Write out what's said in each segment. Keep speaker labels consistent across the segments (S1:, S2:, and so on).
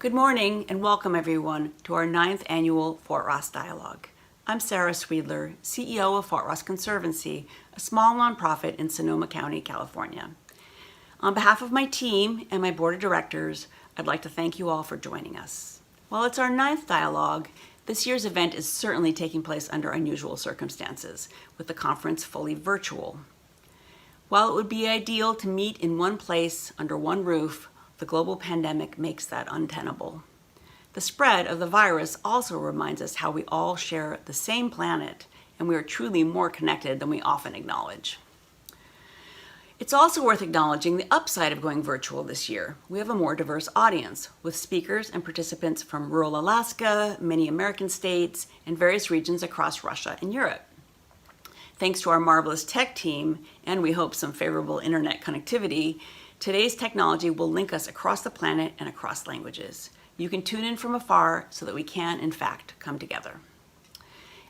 S1: Good morning and welcome everyone to our 9th annual Fort Ross Dialogue. I'm Sarah Swedler, CEO of Fort Ross Conservancy, a small nonprofit in Sonoma County, California. On behalf of my team and my board of directors, I'd like to thank you all for joining us. While it's our 9th dialogue, this year's event is certainly taking place under unusual circumstances, with the conference fully virtual. While it would be ideal to meet in one place under one roof, the global pandemic makes that untenable. The spread of the virus also reminds us how we all share the same planet, and we are truly more connected than we often acknowledge. It's also worth acknowledging the upside of going virtual this year. We have a more diverse audience, with speakers and participants from rural Alaska, many American states, and various regions across Russia and Europe. Thanks to our marvelous tech team, and we hope some favorable internet connectivity, today's technology will link us across the planet and across languages. You can tune in from afar so that we can, in fact, come together.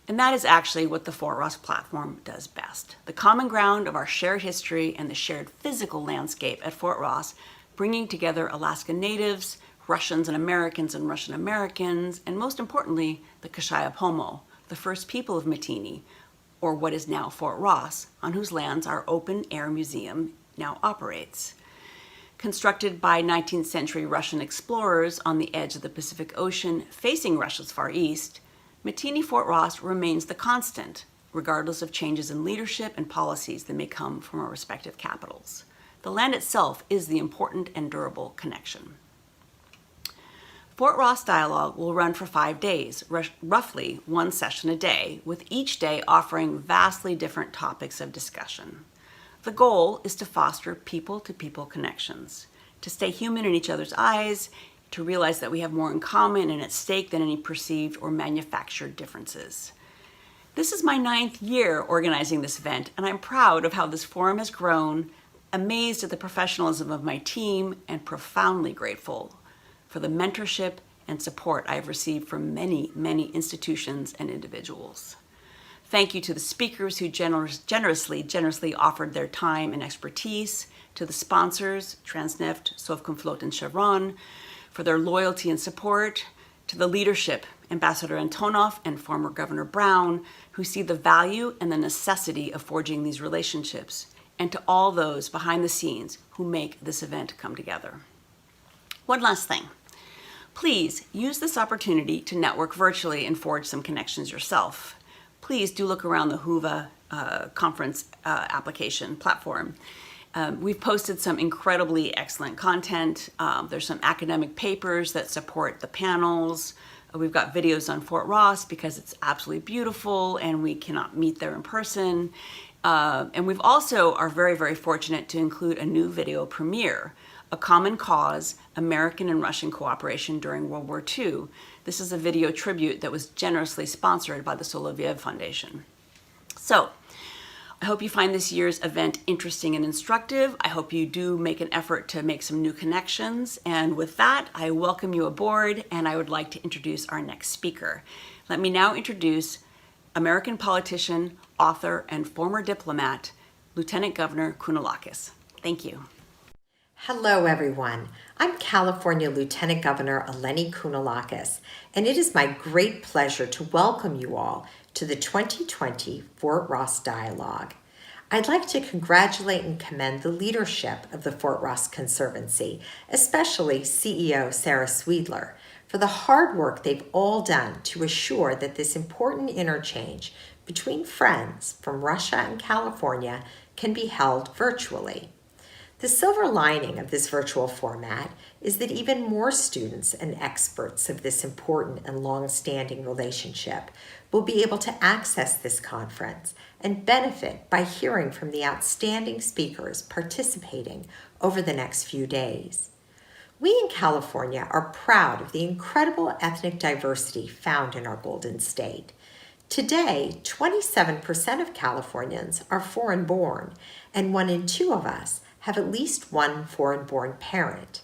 S1: And that is actually what the Fort Ross platform does best. The common ground of our shared history and the shared physical landscape at Fort Ross, bringing together Alaska Natives, Russians and Russian Americans, and most importantly, the Kashaya-Pomo, the first people of Matini, or what is now Fort Ross, on whose lands our open-air museum now operates. Constructed by 19th century Russian explorers on the edge of the Pacific Ocean facing Russia's Far East, Matini Fort Ross remains the constant, regardless of changes in leadership and policies that may come from our respective capitals. The land itself is the important and durable connection. Fort Ross Dialogue will run for 5 days, roughly one session a day, with each day offering vastly different topics of discussion. The goal is to foster people-to-people connections, to stay human in each other's eyes, to realize that we have more in common and at stake than any perceived or manufactured differences. This is my 9th year organizing this event, and I'm proud of how this forum has grown, amazed at the professionalism of my team, and profoundly grateful for the mentorship and support I've received from many, many institutions and individuals. Thank you to the speakers who generously offered their time and expertise, to the sponsors, Transneft, Sovcomflot, and Chevron, for their loyalty and support, to the leadership, Ambassador Antonov and former Governor Brown, who see the value and the necessity of forging these relationships, and to all those behind the scenes who make this event come together. One last thing. Please use this opportunity to network virtually and forge some connections yourself. Please do look around the Whova conference application platform. We've posted some incredibly excellent content. There's some academic papers that support the panels. We've got videos on Fort Ross because it's absolutely beautiful and we cannot meet there in person. And we've also are very, very fortunate to include a new video premiere, A Common Cause, American and Russian Cooperation During World War II. This is a video tribute that was generously sponsored by the Soloviev Foundation. So, I hope you find this year's event interesting and instructive. I hope you do make an effort to make some new connections. And with that, I welcome you aboard, and I would like to introduce our next speaker. Let me now introduce American politician, author, and former diplomat, Lieutenant Governor Kounalakis. Thank you.
S2: Hello, everyone. I'm California Lieutenant Governor Eleni Kounalakis, and it is my great pleasure to welcome you all to the 2020 Fort Ross Dialogue. I'd like to congratulate and commend the leadership of the Fort Ross Conservancy, especially CEO Sarah Swedler, for the hard work they've all done to assure that this important interchange between friends from Russia and California can be held virtually. The silver lining of this virtual format is that even more students and experts of this important and long-standing relationship will be able to access this conference and benefit by hearing from the outstanding speakers participating over the next few days. We in California are proud of the incredible ethnic diversity found in our Golden State. Today, 27% of Californians are foreign-born, and 1 in 2 of us have at least one foreign-born parent.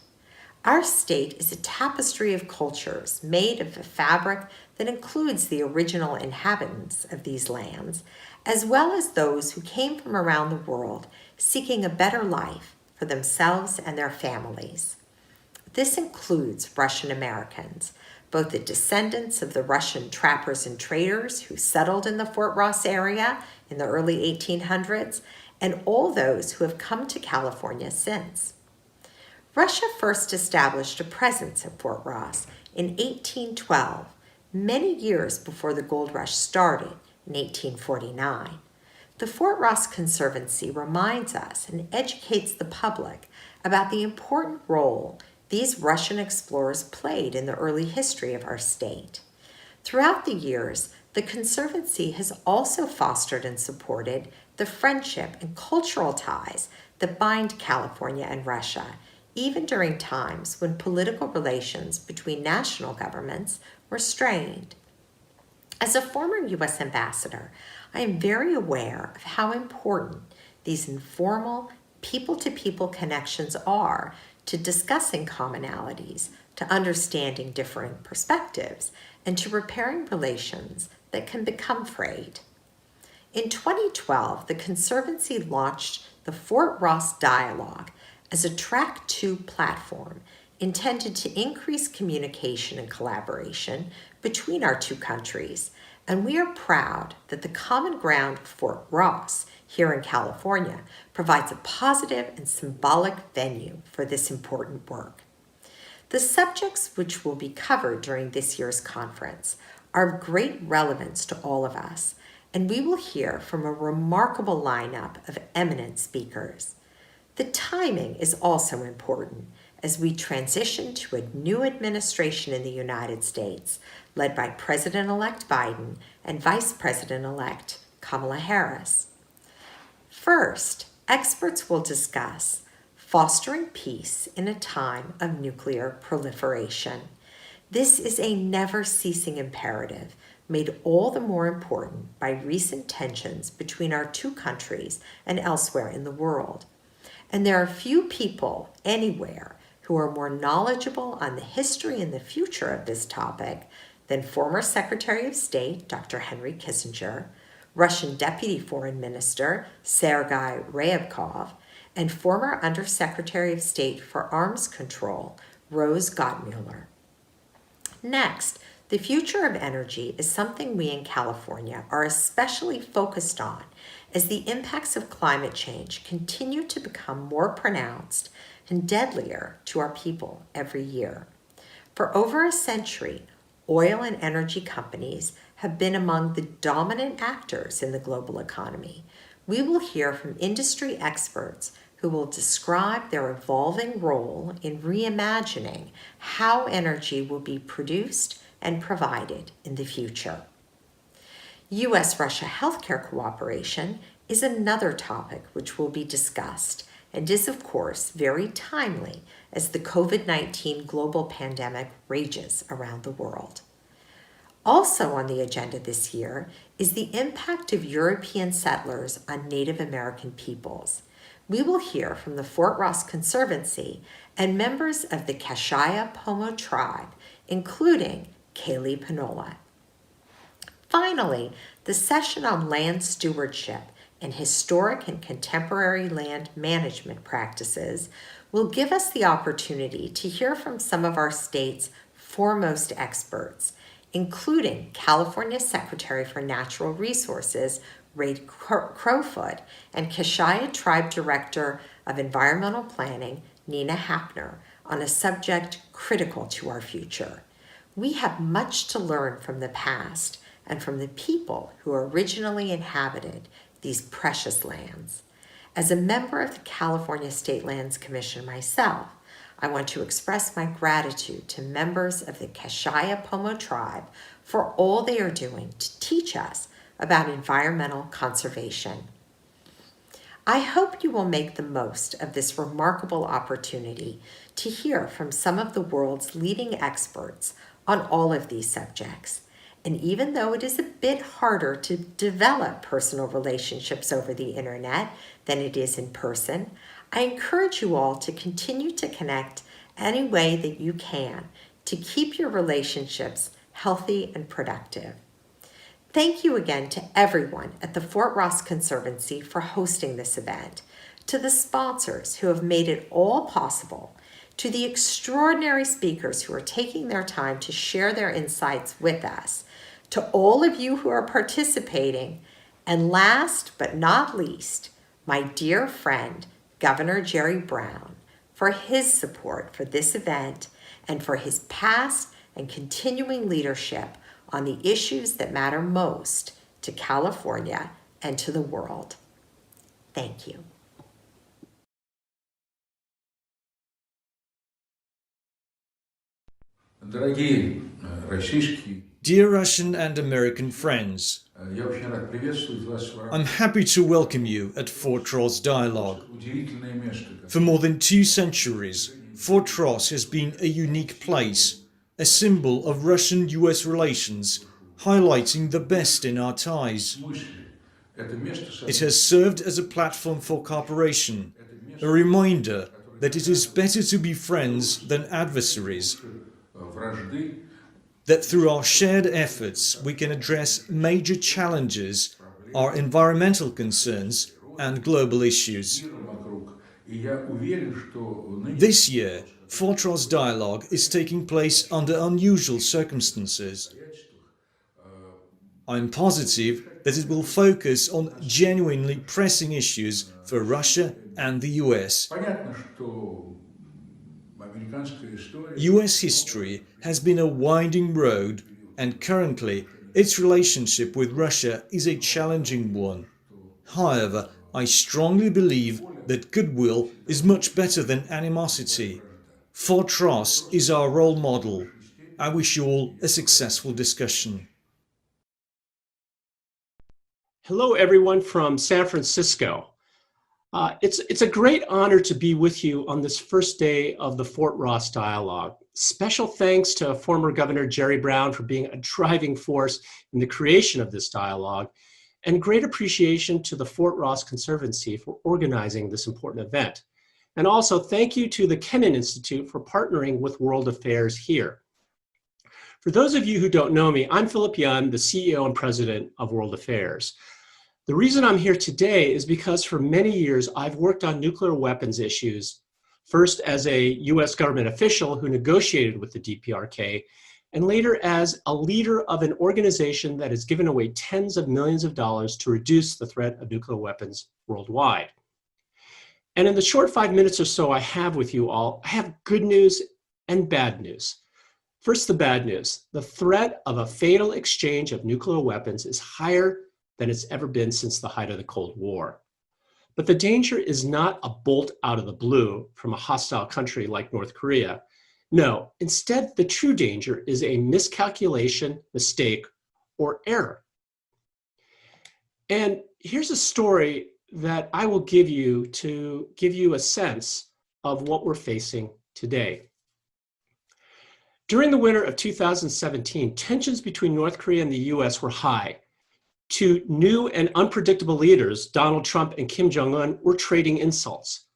S2: Our state is a tapestry of cultures made of a fabric that includes the original inhabitants of these lands, as well as those who came from around the world seeking a better life for themselves and their families. This includes Russian Americans, both the descendants of the Russian trappers and traders who settled in the Fort Ross area in the early 1800s, and all those who have come to California since. Russia first established a presence at Fort Ross in 1812, many years before the gold rush started in 1849. The Fort Ross Conservancy reminds us and educates the public about the important role these Russian explorers played in the early history of our state. Throughout the years, the Conservancy has also fostered and supported the friendship and cultural ties that bind California and Russia, even during times when political relations between national governments were strained. As a former U.S. ambassador, I am very aware of how important these informal, people-to-people connections are to discussing commonalities, to understanding differing perspectives, and to repairing relations that can become frayed. In 2012, the Conservancy launched the Fort Ross Dialogue as a Track 2 platform intended to increase communication and collaboration between our two countries, and we are proud that the Common Ground Fort Ross here in California provides a positive and symbolic venue for this important work. The subjects which will be covered during this year's conference are of great relevance to all of us, and we will hear from a remarkable lineup of eminent speakers. The timing is also important as we transition to a new administration in the United States, led by President-elect Biden and Vice President-elect Kamala Harris. First, experts will discuss fostering peace in a time of nuclear proliferation. This is a never-ceasing imperative, made all the more important by recent tensions between our two countries and elsewhere in the world. And there are few people anywhere who are more knowledgeable on the history and the future of this topic than former Secretary of State Dr. Henry Kissinger, Russian Deputy Foreign Minister Sergei Ryabkov, and former Undersecretary of State for Arms Control Rose Gottmuller. Next, the future of energy is something we in California are especially focused on as the impacts of climate change continue to become more pronounced and deadlier to our people every year. For over a century, oil and energy companies have been among the dominant actors in the global economy. We will hear from industry experts who will describe their evolving role in reimagining how energy will be produced and provided in the future. U.S.-Russia healthcare cooperation is another topic which will be discussed and is, of course, very timely as the COVID-19 global pandemic rages around the world. Also on the agenda this year is the impact of European settlers on Native American peoples. We will hear from the Fort Ross Conservancy and members of the Kashaya-Pomo tribe, including Kaylee Panola. Finally, the session on land stewardship and historic and contemporary land management practices will give us the opportunity to hear from some of our state's foremost experts, including California Secretary for Natural Resources, Ray Crowfoot, and Kashaya Tribe Director of Environmental Planning, Nina Hapner, on a subject critical to our future. We have much to learn from the past and from the people who originally inhabited these precious lands. As a member of the California State Lands Commission myself, I want to express my gratitude to members of the Kashaya-Pomo tribe for all they are doing to teach us about environmental conservation. I hope you will make the most of this remarkable opportunity to hear from some of the world's leading experts on all of these subjects. And even though it is a bit harder to develop personal relationships over the internet than it is in person, I encourage you all to continue to connect any way that you can to keep your relationships healthy and productive. Thank you again to everyone at the Fort Ross Conservancy for hosting this event, to the sponsors who have made it all possible, to the extraordinary speakers who are taking their time to share their insights with us, to all of you who are participating, and last but not least, my dear friend, Governor Jerry Brown, for his support for this event and for his past and continuing leadership on the issues that matter most to California and to the world. Thank you.
S3: Дорогие российские,
S4: Dear Russian and American friends,
S3: я очень рад приветствовать вас в
S4: I'm happy to welcome you at Fort Ross Dialogue.
S3: удивительное место.
S4: For more than 2 centuries, Fort Ross has been a unique place, a symbol of Russian-US relations, highlighting the best in our ties.
S3: Это место
S4: It has served as a platform for cooperation, a reminder that it is better to be friends than adversaries,
S3: вражды,
S4: that through our shared efforts we can address major challenges, our environmental concerns and global issues.
S3: вокруг. И я уверен, что
S4: This year, Fort Ross Dialogue is taking place under unusual circumstances. I'm positive that it will focus on genuinely pressing issues for Russia and the US.
S3: понятно, что американская история
S4: US history has been a winding road, and currently its relationship with Russia is a challenging one. However, I strongly believe that goodwill is much better than animosity. Fort Ross is our role model. I wish you all a successful discussion.
S5: Hello, everyone from San Francisco. It's a great honor to be with you on this first day of the Fort Ross Dialogue. Special thanks to former Governor Jerry Brown for being a driving force in the creation of this dialogue, and great appreciation to the Fort Ross Conservancy for organizing this important event. And also thank you to the Kennan Institute for partnering with World Affairs here. For those of you who don't know me, I'm Philip Yun, the CEO and President of World Affairs. The reason I'm here today is because for many years I've worked on nuclear weapons issues, first as a US government official who negotiated with the DPRK, and later as a leader of an organization that has given away tens of millions of dollars to reduce the threat of nuclear weapons worldwide. And in the short 5 minutes or so I have with you all, I have good news and bad news. First, the bad news. The threat of a fatal exchange of nuclear weapons is higher than it's ever been since the height of the Cold War. But the danger is not a bolt out of the blue from a hostile country like North Korea. No, instead, the true danger is a miscalculation, mistake, or error. And here's a story that I will give you to give you a sense of what we're facing today. During the winter of 2017, tensions between North Korea and the US were high. Two new and unpredictable leaders, Donald Trump and Kim Jong-un, were trading insults.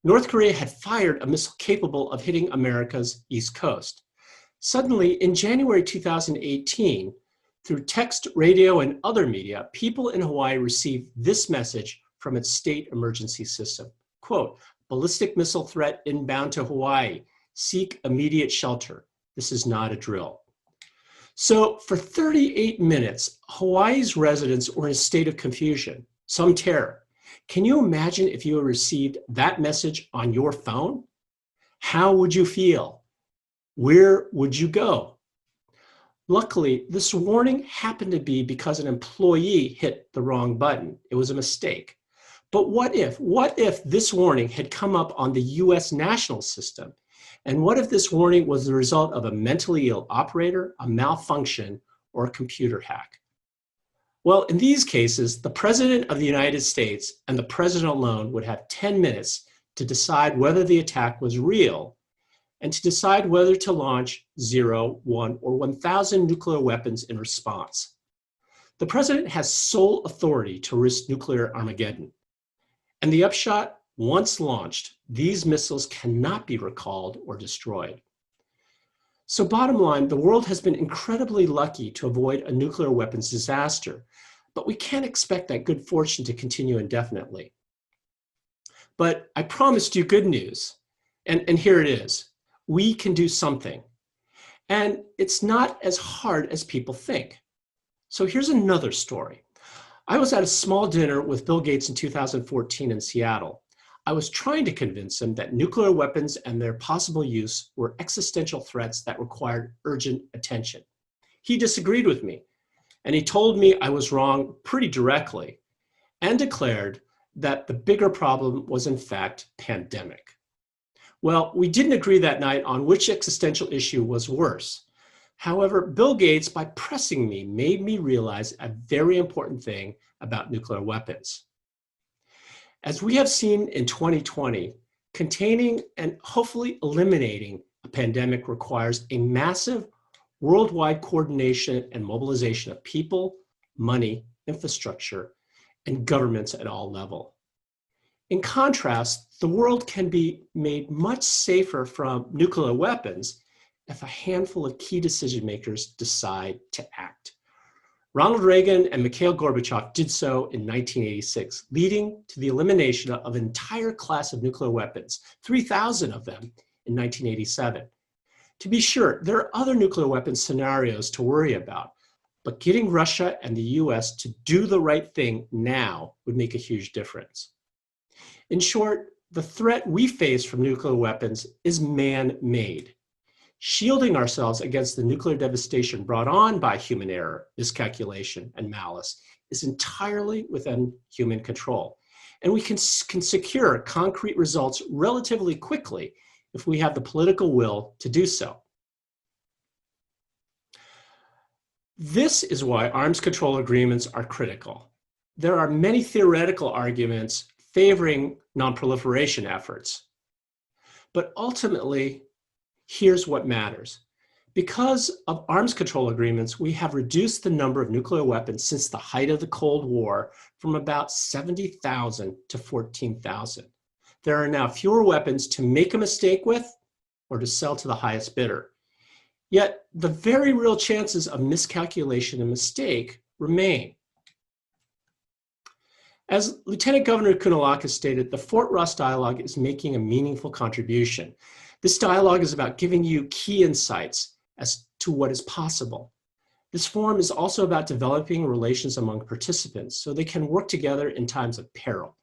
S5: North Korea had fired a missile capable of hitting America's East Coast. Suddenly, in January 2018, through text, radio, and other media, people in Hawaii received this message from its state emergency system. Quote, ballistic missile threat inbound to Hawaii. Seek immediate shelter. This is not a drill. So for 38 minutes, Hawaii's residents were in a state of confusion, some terror. Can you imagine if you had received that message on your phone? How would you feel? Where would you go? Luckily, this warning happened to be because an employee hit the wrong button. It was a mistake. But what if this warning had come up on the US national system? And what if this warning was the result of a mentally ill operator, a malfunction, or a computer hack? Well, in these cases, the President of the United States and the President alone would have 10 minutes to decide whether the attack was real and to decide whether to launch 0, 1, or 1,000 nuclear weapons in response. The President has sole authority to risk nuclear Armageddon. And the upshot? Once launched, these missiles cannot be recalled or destroyed. So bottom line, the world has been incredibly lucky to avoid a nuclear weapons disaster, but we can't expect that good fortune to continue indefinitely. But I promised you good news. And here it is. We can do something. And it's not as hard as people think. So here's another story. I was at a small dinner with Bill Gates in 2014 in Seattle. I was trying to convince him that nuclear weapons and their possible use were existential threats that required urgent attention. He disagreed with me, and he told me I was wrong pretty directly, and declared that the bigger problem was in fact pandemic. Well, we didn't agree that night on which existential issue was worse. However, Bill Gates, by pressing me, made me realize a very important thing about nuclear weapons. As we have seen in 2020, containing and hopefully eliminating a pandemic requires a massive worldwide coordination and mobilization of people, money, infrastructure, and governments at all levels. In contrast, the world can be made much safer from nuclear weapons if a handful of key decision makers decide to act. Ronald Reagan and Mikhail Gorbachev did so in 1986, leading to the elimination of an entire class of nuclear weapons, 3,000 of them in 1987. To be sure, there are other nuclear weapons scenarios to worry about, but getting Russia and the US to do the right thing now would make a huge difference. In short, the threat we face from nuclear weapons is man-made. Shielding ourselves against the nuclear devastation brought on by human error, miscalculation, and malice is entirely within human control. And we can secure concrete results relatively quickly if we have the political will to do so. This is why arms control agreements are critical. There are many theoretical arguments favoring non-proliferation efforts. But ultimately, here's what matters. Because of arms control agreements, we have reduced the number of nuclear weapons since the height of the Cold War from about 70,000 to 14,000. There are now fewer weapons to make a mistake with or to sell to the highest bidder. Yet the very real chances of miscalculation and mistake remain. As Lieutenant Governor Kounalakis stated, the Fort Ross Dialogue is making a meaningful contribution. This dialogue is about giving you key insights as to what is possible. This forum is also about developing relations among participants so they can work together in times of peril.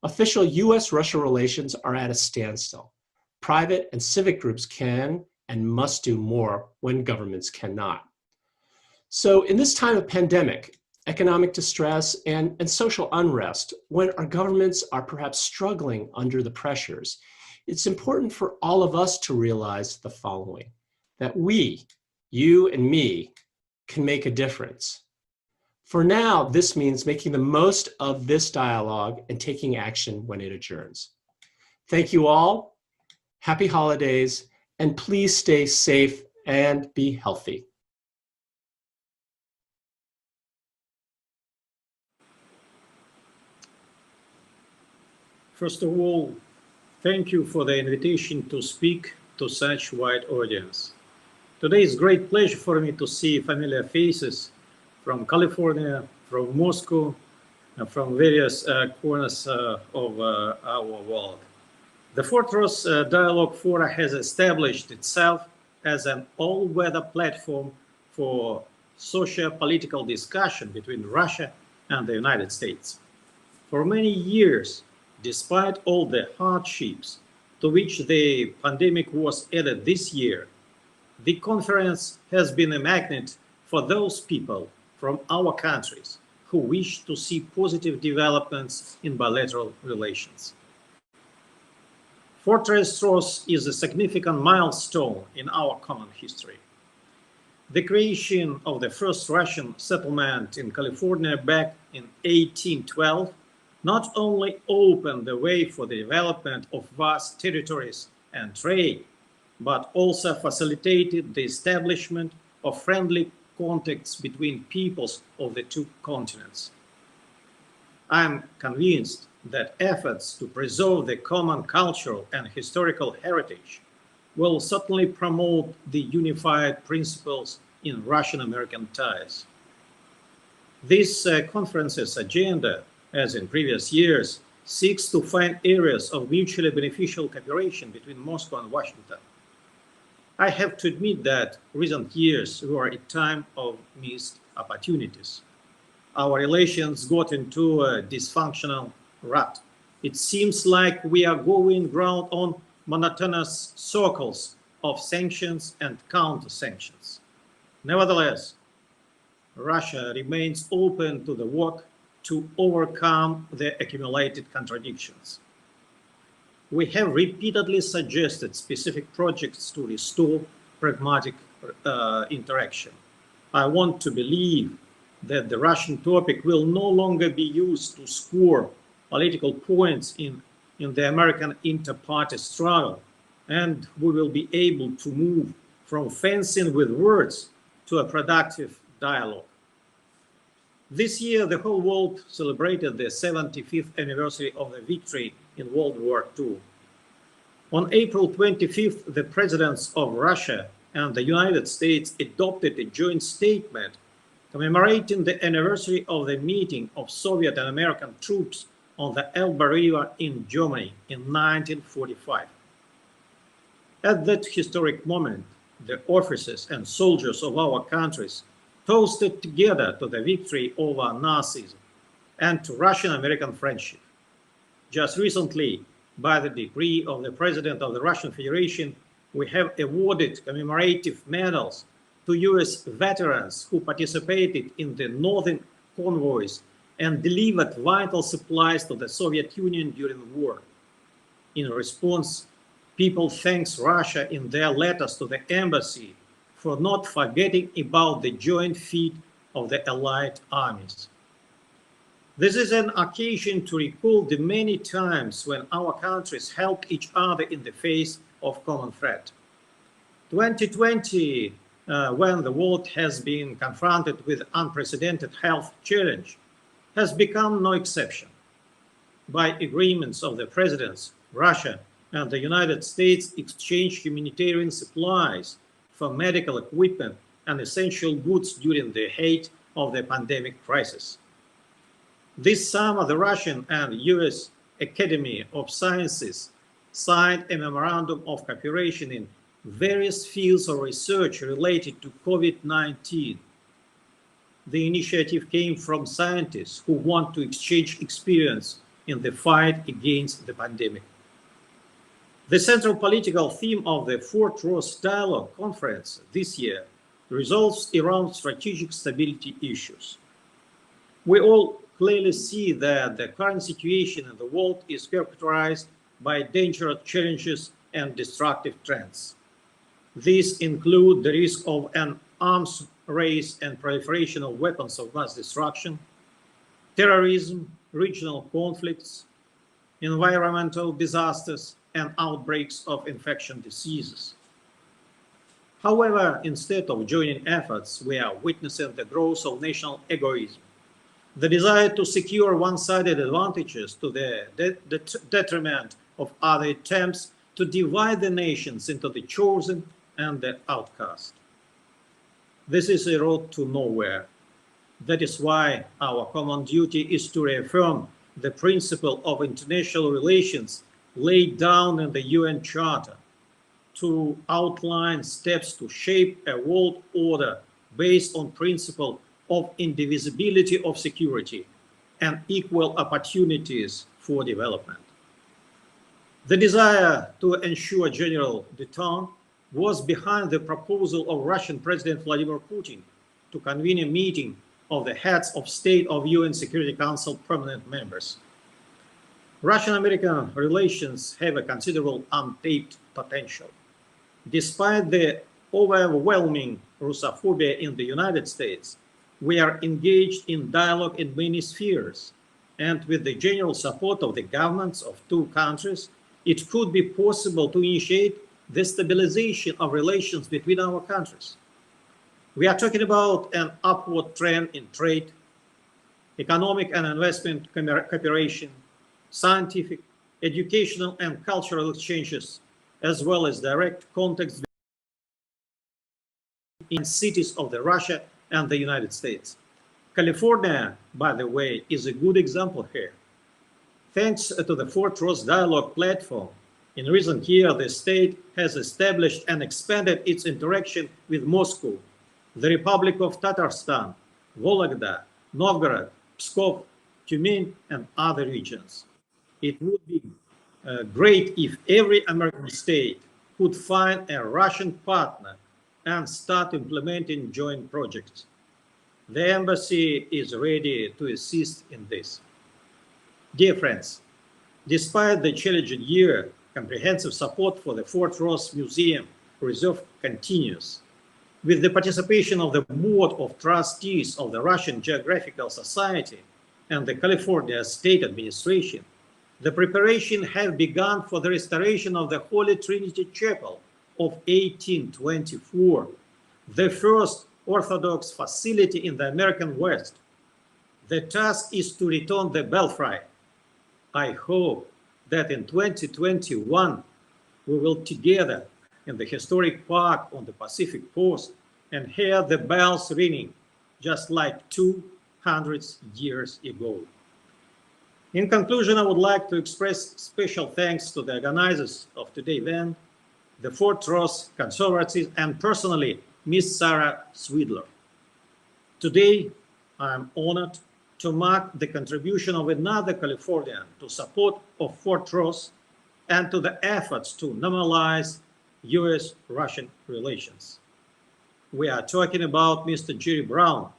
S5: Official US-Russia relations are at a standstill. Private and civic groups can and must do more when governments cannot. So in this time of pandemic, economic distress, and social unrest, when our governments are perhaps struggling under the pressures, it's important for all of us to realize the following, that we, you and me, can make a difference. For now, this means making the most of this dialogue and taking action when it adjourns. Thank you all, happy holidays, and please stay safe and be healthy.
S6: First of all, thank you for the invitation to speak to such wide audience. Today is a great pleasure for me to see familiar faces from California, from Moscow, and from various corners of our world. The Fort Ross Dialogue Forum has established itself as an all-weather platform for socio-political discussion between Russia and the United States. For many years, despite all the hardships to which the pandemic was added this year, the conference has been a magnet for those people from our countries who wish to see positive developments in bilateral relations. Fortress Ross is a significant milestone in our common history. The creation of the first Russian settlement in California back in 1812 not only opened the way for the development of vast territories and trade, but also facilitated the establishment of friendly contacts between peoples of the two continents. I am convinced that efforts to preserve the common cultural and historical heritage will certainly promote the unified principles in Russian-American ties. This conference's agenda, as in previous years, seeks to find areas of mutually beneficial cooperation between Moscow and Washington. I have to admit that recent years were a time of missed opportunities. Our relations got into a dysfunctional rut. It seems like we are going round on monotonous circles of sanctions and counter-sanctions. Nevertheless, Russia remains open to the work to overcome the accumulated contradictions. We have repeatedly suggested specific projects to restore pragmatic interaction. I want to believe that the Russian topic will no longer be used to score political points in the American inter-party struggle, and we will be able to move from fencing with words to a productive dialogue. This year, the whole world celebrated the 75th anniversary of the victory in World War II. On April 25th, the presidents of Russia and the United States adopted a joint statement commemorating the anniversary of the meeting of Soviet and American troops on the Elbe River in Germany in 1945. At that historic moment, the officers and soldiers of our countries toasted together to the victory over Nazism and to Russian-American friendship. Just recently, by the decree of the President of the Russian Federation, we have awarded commemorative medals to US veterans who participated in the northern convoys and delivered vital supplies to the Soviet Union during the war. In response, people thank Russia in their letters to the embassy for not forgetting about the joint feat of the Allied armies. This is an occasion to recall the many times when our countries helped each other in the face of common threat. 2020, when the world has been confronted with unprecedented health challenge, has become no exception. By agreements of the presidents, Russia and the United States exchanged humanitarian supplies for medical equipment and essential goods during the height of the pandemic crisis. This summer, the Russian and US Academy of Sciences signed a memorandum of cooperation in various fields of research related to COVID-19. The initiative came from scientists who want to exchange experience in the fight against the pandemic. The central political theme of the Fort Ross Dialogue Conference this year revolves around strategic stability issues. We all clearly see that the current situation in the world is characterized by dangerous challenges and destructive trends. These include the risk of an arms race and proliferation of weapons of mass destruction, terrorism, regional conflicts, environmental disasters, and outbreaks of infectious diseases. However, instead of joining efforts, we are witnessing the growth of national egoism, the desire to secure one-sided advantages to the detriment of other attempts to divide the nations into the chosen and the outcast. This is a road to nowhere. That is why our common duty is to reaffirm the principle of international relations laid down in the UN Charter, to outline steps to shape a world order based on principle of indivisibility of security and equal opportunities for development. The desire to ensure general détente was behind the proposal of Russian President Vladimir Putin to convene a meeting of the heads of state of UN Security Council permanent members. Russian-American relations have a considerable untapped potential. Despite the overwhelming Russophobia in the United States, we are engaged in dialogue in many spheres, and with the general support of the governments of two countries, it could be possible to initiate the stabilization of relations between our countries. We are talking about an upward trend in trade, economic and investment cooperation, scientific, educational, and cultural exchanges, as well as direct contacts in cities of Russia and the United States. California, by the way, is a good example here. Thanks to the Fort Ross Dialogue platform, in recent years, the state has established and expanded its interaction with Moscow, the Republic of Tatarstan, Vologda, Novgorod, Pskov, Tyumen, and other regions. It would be great if every American state could find a Russian partner and start implementing joint projects. The embassy is ready to assist in this. Dear friends, despite the challenging year, comprehensive support for the Fort Ross Museum Reserve continues. With the participation of the Board of Trustees of the Russian Geographical Society and the California State Administration, the preparation has begun for the restoration of the Holy Trinity Chapel of 1824, the first Orthodox facility in the American West. The task is to return the belfry. I hope that in 2021, we will together in the historic park on the Pacific Coast and hear the bells ringing just like 200 years ago. In conclusion, I would like to express special thanks to the organizers of today's event, the Fort Ross Conservancy, and personally, Ms. Sarah Swidler. Today, I am honored to mark the contribution of another Californian to support of Fort Ross and to the efforts to normalize US-Russian relations. We are talking about Mr. Jerry Brown,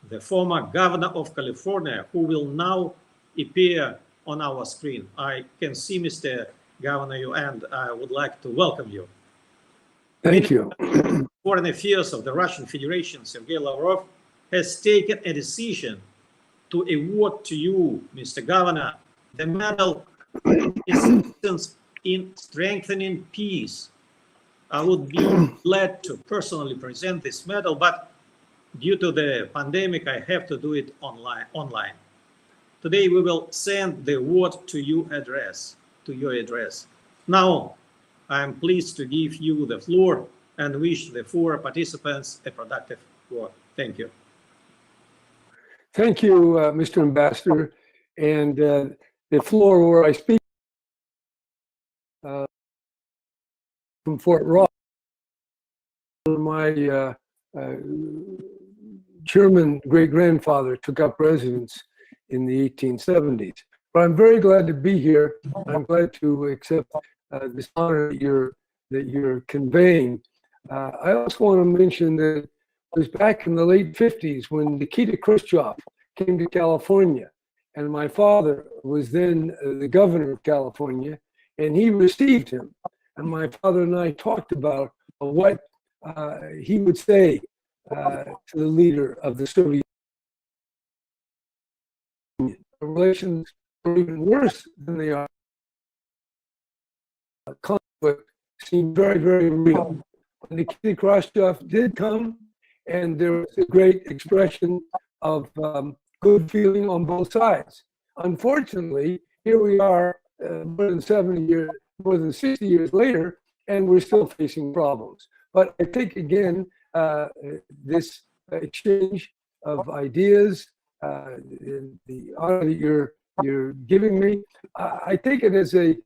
S6: the former governor of California, who will now appear on our screen. I can see Mr. Governor, and I would like to welcome you.
S7: Thank you.
S6: Foreign Affairs of the Russian Federation, Sergei Lavrov, has taken a decision to award to you, Mr. Governor, the Medal of Assistance in Strengthening Peace. I would be glad to personally present this medal, but due to the pandemic, I have to do it online. Today, we will send the award to your address. Now, I am pleased to give you the floor and wish the four participants a productive work. Thank you.
S7: Thank you, Mr. Ambassador. And the floor where I speak from Fort Ross, my German great-grandfather took up residence in the 1870s. But I'm very glad to be here. I'm glad to accept this honor that you're conveying. I also want to mention that it was back in the late 50s when Nikita Khrushchev came to California, and my father was then the governor of California, and he received him. And my father and I talked about what he would say to the leader of the Soviet Union. The relations were even worse than they are. Conflict seemed very, very real. Nikita Khrushchev did come, and there was a great expression of good feeling on both sides. Unfortunately, here we are more than 60 years later, and we're still facing problems. But I think, again, this exchange of ideas, the honor that you're giving me, I take it as a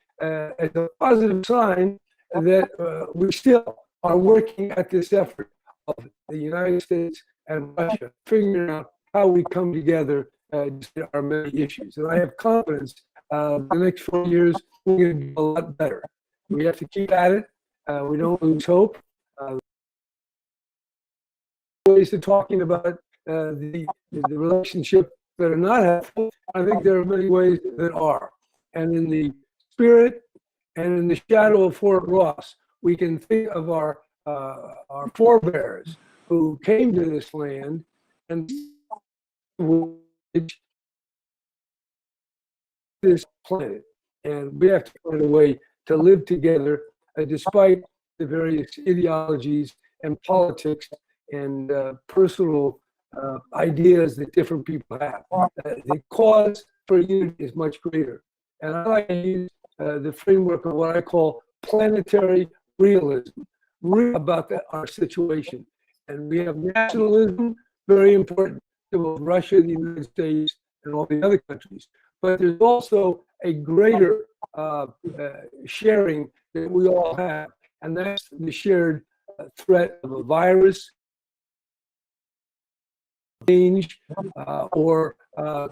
S7: positive sign that we still are working at this effort of the United States and Russia, figuring out how we come together to our many issues. And I have confidence the next 4 years, we're going to do a lot better. We have to keep at it. We don't lose hope. Ways of talking about the relationship that are not helpful. I think there are many ways that are. And in the spirit and in the shadow of Fort Ross, we can think of our forebears who came to this land and this planet. And we have to find a way to live together despite the various ideologies and politics and personal ideas that different people have. The cause for unity is much greater. And I like to use the framework of what I call planetary realism, real about our situation. And we have nationalism, very important to both Russia, the United States, and all the other countries. But there's also a greater sharing that we all have, and that's the shared threat of a virus, change, or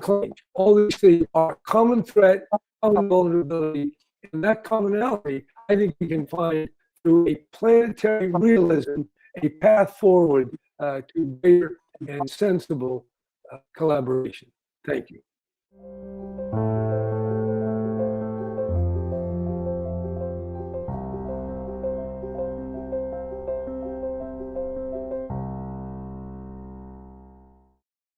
S7: climate. All these things are common threat, common vulnerability, and that commonality, I think we can find through a planetary realism, a path forward to greater and sensible collaboration. Thank you.